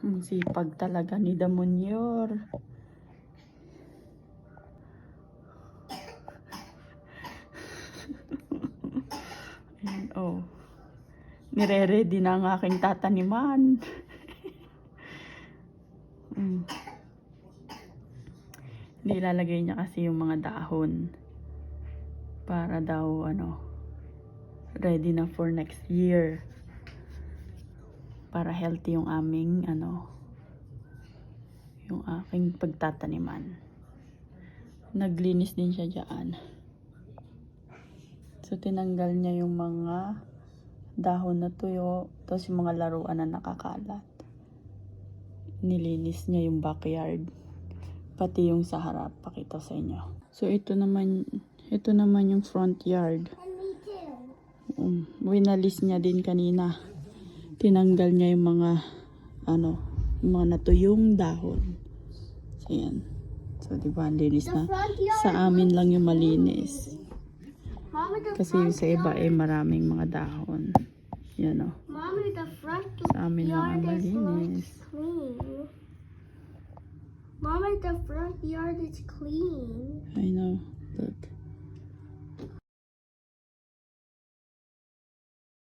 Ang sipag talaga ni Damonyor. Ayan, oh. Nire-ready na ang aking tataniman. Nilalagay niya kasi yung mga dahon para daw ready na for next year, para healthy yung aming yung aking pagtataniman. Naglinis din siya dyan, so tinanggal niya yung mga dahon na tuyo, tapos yung mga laruan na nakakalat. Nilinis niya yung backyard, pati yung sa harap. Pakita sa inyo. So ito naman yung front yard. Winalis niya din kanina. Tinanggal niya yung mga yung mga natuyong dahon. So yan. So diba, linis na. Sa amin lang yung malinis. Kasi sa iba maraming mga dahon. Yan o. Sa amin lang ang malinis. Mama, the front yard is clean.